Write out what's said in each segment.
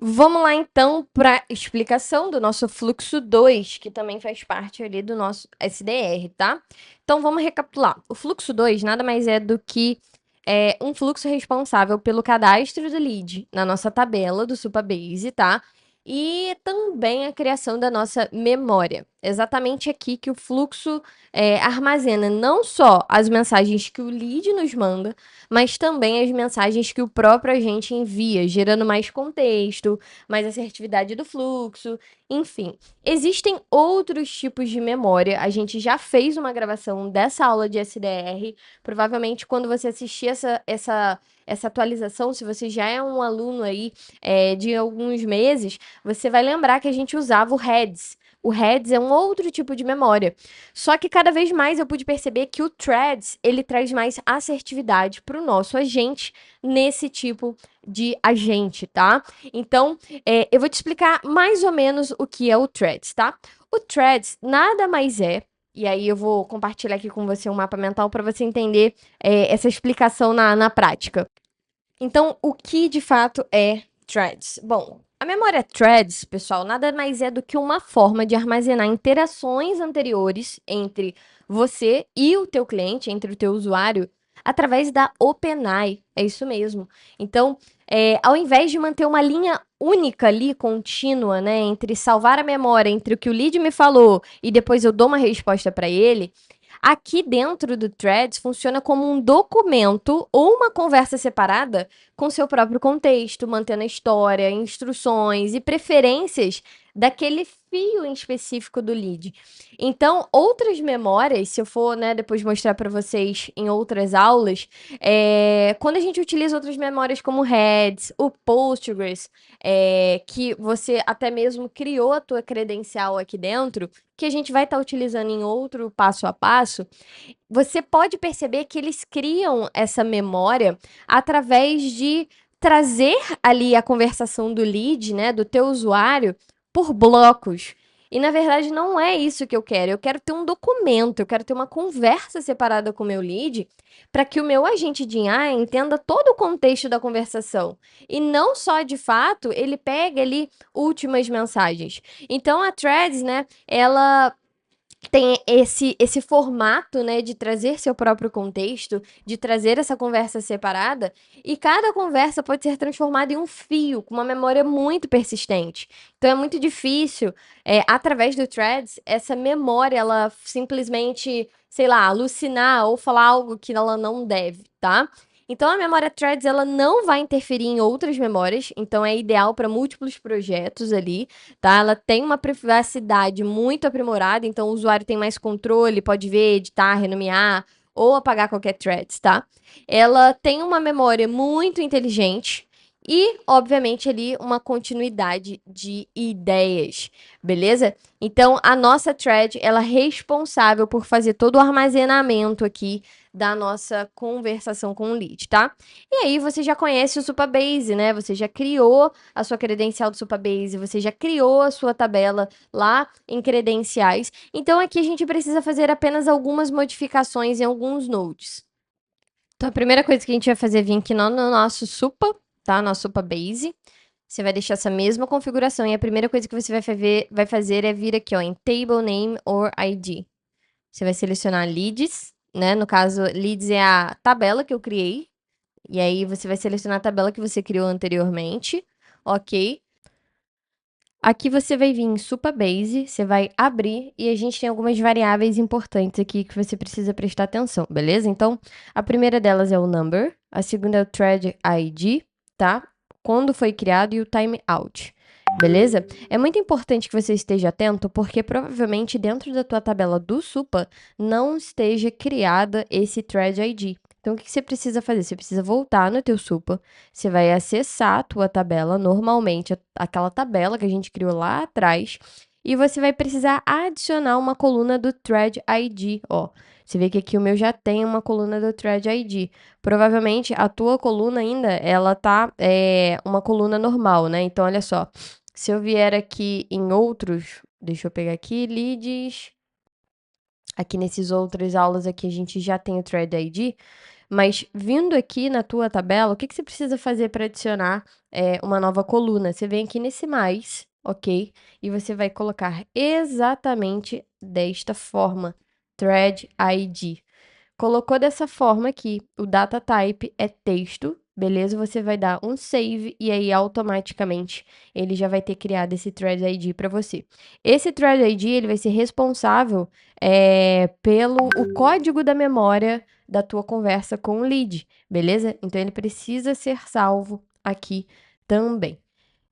Vamos lá então para a explicação do nosso fluxo 2, que também faz parte ali do nosso SDR, tá? Então vamos recapitular. O fluxo 2 nada mais é do que um fluxo responsável pelo cadastro do lead na nossa tabela do Supabase, tá? E também a criação da nossa memória. Exatamente aqui que o fluxo armazena não só as mensagens que o lead nos manda, mas também as mensagens que o próprio agente envia, gerando mais contexto, mais assertividade do fluxo, enfim. Existem outros tipos de memória. A gente já fez uma gravação dessa aula de SDR. Provavelmente, quando você assistir essa atualização, se você já é um aluno aí de alguns meses, você vai lembrar que a gente usava o Heads. O Heads é um outro tipo de memória. Só que cada vez mais eu pude perceber que o Threads, ele traz mais assertividade para o nosso agente nesse tipo de agente, tá? Então, eu vou te explicar mais ou menos o que é o Threads, tá? O Threads nada mais é, e aí eu vou compartilhar aqui com você um mapa mental para você entender essa explicação na prática. Então, o que de fato é Threads? Bom, a memória Threads, pessoal, nada mais é do que uma forma de armazenar interações anteriores entre você e o teu cliente, entre o teu usuário, através da OpenAI. É isso mesmo. Então, ao invés de manter uma linha única ali, contínua, né, entre salvar a memória, entre o que o lead me falou e depois eu dou uma resposta para ele, aqui dentro do Threads funciona como um documento ou uma conversa separada com seu próprio contexto, mantendo a história, instruções e preferências daquele fio em específico do lead. Então, outras memórias, se eu for, né, depois mostrar para vocês em outras aulas, quando a gente utiliza outras memórias como o Heads, o Postgres, que você até mesmo criou a tua credencial aqui dentro, que a gente vai estar utilizando em outro passo a passo, você pode perceber que eles criam essa memória através de trazer ali a conversação do lead, né, do teu usuário, por blocos. E na verdade não é isso que eu quero. Eu quero ter um documento, eu quero ter uma conversa separada com o meu lead, para que o meu agente de IA entenda todo o contexto da conversação. E não só de fato ele pega ali últimas mensagens. Então a Threads, né, ela tem esse formato, né, de trazer seu próprio contexto, de trazer essa conversa separada, e cada conversa pode ser transformada em um fio, com uma memória muito persistente. Então é muito difícil, através do Threads, essa memória, ela simplesmente, sei lá, alucinar ou falar algo que ela não deve, tá? Então a memória Threads, ela não vai interferir em outras memórias, então é ideal para múltiplos projetos ali, tá? Ela tem uma privacidade muito aprimorada, então o usuário tem mais controle, pode ver, editar, renomear ou apagar qualquer threads, tá? Ela tem uma memória muito inteligente e, obviamente, ali uma continuidade de ideias, beleza? Então, a nossa thread, ela é responsável por fazer todo o armazenamento aqui da nossa conversação com o lead, tá? E aí você já conhece o Supabase, né? Você já criou a sua credencial do Supabase, você já criou a sua tabela lá em credenciais. Então aqui a gente precisa fazer apenas algumas modificações em alguns nodes. Então a primeira coisa que a gente vai fazer é vir aqui no nosso Supa, tá? Nosso Supabase. Você vai deixar essa mesma configuração e a primeira coisa que você vai fazer é vir aqui, ó, em Table Name or ID. Você vai selecionar Leads, né? No caso, Leads é a tabela que eu criei. E aí você vai selecionar a tabela que você criou anteriormente, ok? Aqui você vai vir em Supabase, você vai abrir e a gente tem algumas variáveis importantes aqui que você precisa prestar atenção, beleza? Então, a primeira delas é o number, a segunda é o thread ID, tá? Quando foi criado e o timeout, beleza? É muito importante que você esteja atento porque provavelmente dentro da tua tabela do Supa não esteja criada esse thread ID. Então, o que você precisa fazer? Você precisa voltar no teu Supa, você vai acessar a tua tabela, normalmente aquela tabela que a gente criou lá atrás, e você vai precisar adicionar uma coluna do Thread ID, ó. Você vê que aqui o meu já tem uma coluna do Thread ID. Provavelmente a tua coluna ainda, ela tá uma coluna normal, né? Então, olha só. Se eu vier aqui em outros, deixa eu pegar aqui, leads. Aqui nesses outras aulas aqui a gente já tem o Thread ID, Mas vindo aqui na tua tabela, o que você precisa fazer para adicionar uma nova coluna? Você vem aqui nesse mais, ok? E você vai colocar exatamente desta forma, thread ID. Colocou dessa forma aqui, o data type é texto, beleza? Você vai dar um save e aí automaticamente ele já vai ter criado esse thread ID para você. Esse thread ID ele vai ser responsável pelo o código da memória da tua conversa com o lead, beleza? Então ele precisa ser salvo aqui também.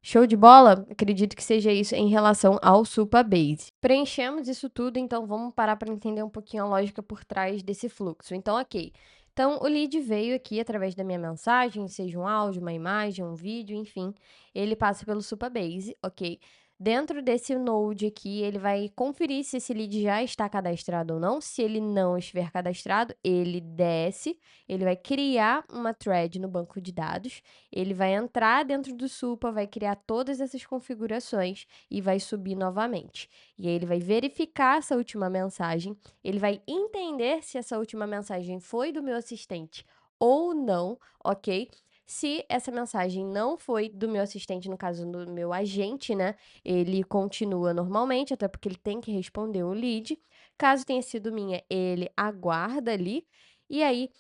Show de bola? Acredito que seja isso em relação ao Supabase. Preenchemos isso tudo, então vamos parar para entender um pouquinho a lógica por trás desse fluxo. Então, ok. Então, o lead veio aqui através da minha mensagem, seja um áudio, uma imagem, um vídeo, enfim, ele passa pelo Supabase, ok? Dentro desse node aqui, ele vai conferir se esse lead já está cadastrado ou não. Se ele não estiver cadastrado, ele desce, ele vai criar uma thread no banco de dados, ele vai entrar dentro do Supa, vai criar todas essas configurações e vai subir novamente. E aí ele vai verificar essa última mensagem, ele vai entender se essa última mensagem foi do meu assistente ou não, ok? Se essa mensagem não foi do meu assistente, no caso do meu agente, né? Ele continua normalmente, até porque ele tem que responder o lead. Caso tenha sido minha, ele aguarda ali. E aí,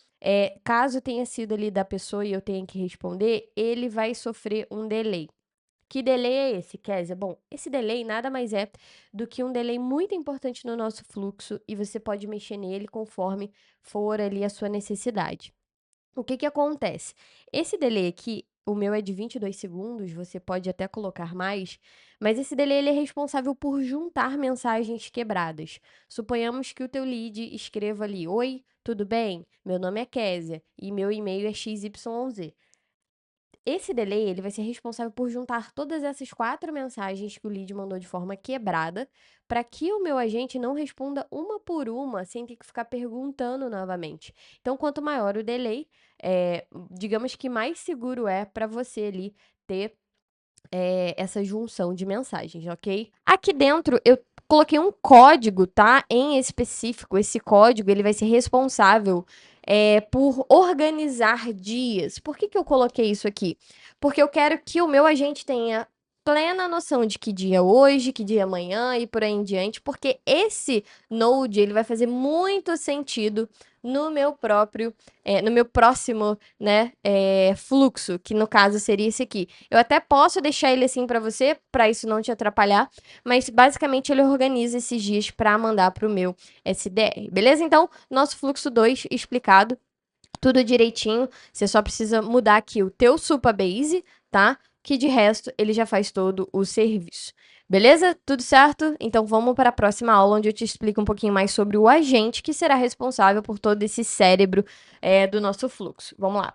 caso tenha sido ali da pessoa e eu tenha que responder, ele vai sofrer um delay. Que delay é esse, Kézia? Bom, esse delay nada mais é do que um delay muito importante no nosso fluxo e você pode mexer nele conforme for ali a sua necessidade. O que acontece? Esse delay aqui, o meu é de 22 segundos, você pode até colocar mais, mas esse delay ele é responsável por juntar mensagens quebradas. Suponhamos que o teu lead escreva ali: Oi, tudo bem? Meu nome é Kézia e meu e-mail é XYZ. Esse delay ele vai ser responsável por juntar todas essas 4 mensagens que o lead mandou de forma quebrada, para que o meu agente não responda uma por uma, sem ter que ficar perguntando novamente. Então, quanto maior o delay, digamos que mais seguro é para você ali ter essa junção de mensagens, ok? Aqui dentro eu coloquei um código, tá? Em específico, esse código ele vai ser responsável por organizar dias. Por que eu coloquei isso aqui? Porque eu quero que o meu agente tenha plena noção de que dia é hoje, que dia é amanhã e por aí em diante, porque esse node ele vai fazer muito sentido no meu próximo, né, fluxo, que no caso seria esse aqui. Eu até posso deixar ele assim para você, para isso não te atrapalhar, mas basicamente ele organiza esses dias para mandar para o meu SDR, beleza? Então, nosso fluxo 2 explicado, tudo direitinho, você só precisa mudar aqui o teu Supabase, tá? Que de resto ele já faz todo o serviço. Beleza? Tudo certo? Então vamos para a próxima aula, onde eu te explico um pouquinho mais sobre o agente que será responsável por todo esse cérebro do nosso fluxo. Vamos lá.